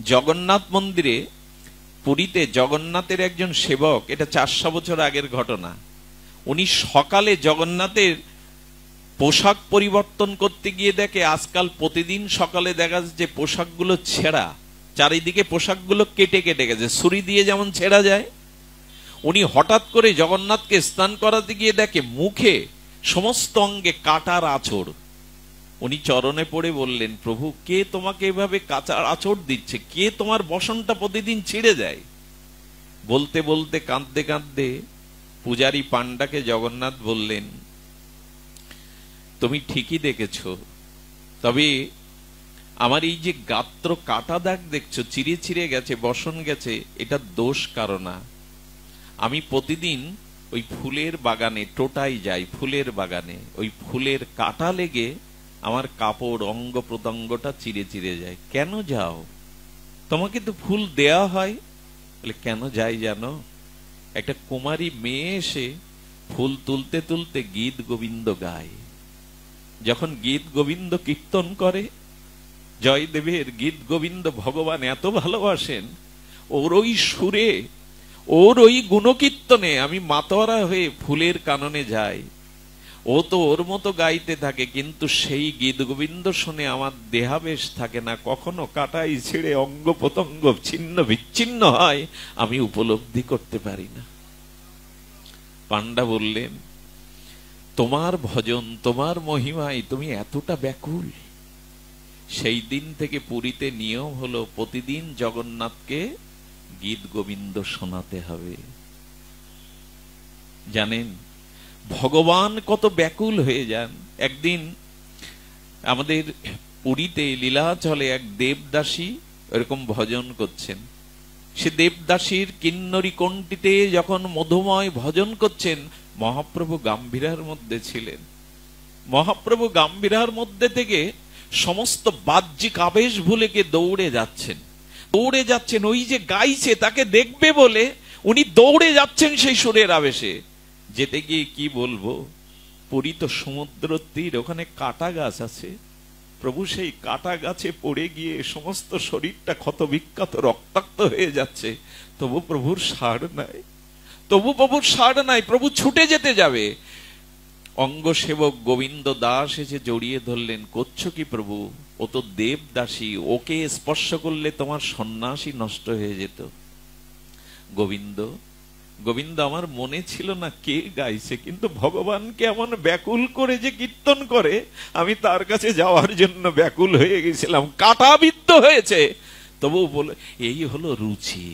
জগন্নাথ মন্দিরে, পুরীতে জগন্নাথের একজন সেবক, এটা 400 বছর আগের ঘটনা, উনি সকালে জগন্নাথের পোশাক পরিবর্তন করতে গিয়ে দেখে আজকাল প্রতিদিন সকালে দেখা যাচ্ছে পোশাকগুলো ছেঁড়া, চারিদিকে পোশাকগুলো কেটে কেটে গেছে, ছুরি দিয়ে যেমন ছেঁড়া যায়। উনি হঠাৎ করে জগন্নাথকে স্নান করাতে গিয়ে দেখে মুখে সমস্ত অঙ্গে কাটার আঁচড়। উনি চরণে পড়ে বললেন, প্রভু, কে তোমাকে এভাবে কাটার আঁচড় দিচ্ছে? কে তোমার বসনটা প্রতিদিন ছিঁড়ে যায়? বলতে বলতে কাঁদতে কাঁদতে পূজারী পান্ডাকে জগন্নাথ বললেন, তুমি ঠিকই দেখেছ, তবে আমার এই যে গাত্র কাটা দাগ দেখছো, চিরে চিরে গেছে, বসন গেছে, এটা দোষ কারো না। আমি প্রতিদিন ওই ফুলের বাগানে টোটাই যাই, ফুলের বাগানে ওই ফুলের কাটা লেগে আমার কাপড় অঙ্গ প্রত্যঙ্গটা চিরে চিরে যায়। কেন যাও? তোমাকে তো ফুল দেয়া হয়। বলে, কেন যাই জানো? একটা কুমারী মেয়ে এসে ফুল তুলতে তুলতে গীত গোবিন্দ গায়। যখন গীত গোবিন্দ কীর্তন করে, জয়দেবের গীত গোবিন্দ ভগবান এত ভালোবাসেন, ওর ওই সুরে, ওর ওই গুণকীর্তনে আমি মাতোয়ারা হয়ে ফুলের কাননে যাই। ও তো ওর মতো গাইতে থাকে, কিন্তু সেই গীত গোবিন্দ শুনে আমার দেহাবেশ থাকে না, কখনো কাটাই ছেড়ে অঙ্গ প্রত্যঙ্গ ছিন্ন বিচ্ছিন্ন হয়, আমি উপলব্ধি করতে পারি না। পান্ডা বললেন, তোমার ভজন, তোমার মহিমায় তুমি এতটা ব্যাকুল। সেই দিন থেকে পুরীতে নিয়ম হলো প্রতিদিন জগন্নাথকে গীত গোবিন্দ শোনাতে হবে। জানেন ভগবান কত ব্যাকুল হয়ে যান। একদিন আমাদের পুরীতে লীলাচলে এক দেবদাসী এরকম ভজন করছেন। সে দেবদাসীর কিন্নরী কণ্ঠিতে যখন মধুময় ভজন করছেন, মহাপ্রভু গাম্ভীরার মধ্যে ছিলেন। মহাপ্রভু গাম্ভীরার মধ্যে থেকে সমস্ত বাহ্যিক আবেশ ভুলে গিয়ে দৌড়ে যাচ্ছেন, দৌড়ে যাচ্ছেন। ওই যে গাইছে তাকে দেখবে বলে উনি দৌড়ে যাচ্ছেন সেই সুরের আবেশে। যেতে গিয়ে কি বলবো, পুরী তো সমুদ্র তীর, ওখানে কাটা গাছ আছে। প্রভু সেই কাটা গাছে পড়ে গিয়ে সমস্ত শরীরটা ক্ষত বিক্ষত রক্তাক্ত হয়ে যাচ্ছে, তবু প্রভুর সাড় নাই, তবু প্রভুর সাড় নাই। প্রভু ছুটে যেতে যাবে, অঙ্গ সেবক গোবিন্দ দাস এসে জড়িয়ে ধরলেন। করছো কি প্রভু? ও তো দেবদাসী, ওকে স্পর্শ করলে তোমার সন্ন্যাসী নষ্ট হয়ে যেত। গোবিন্দ, গোবিন্দ আমার মনে ছিল না কে গাইছে, কিন্তু ভগবানকে এমন ব্যাকুল করে যে কীর্তন করে, আমি তার কাছে যাওয়ার জন্য ব্যাকুল হয়ে গেছিলাম, কাঁটাবিদ্ধ হয়েছে। তবু বলে, এই হলো রুচি।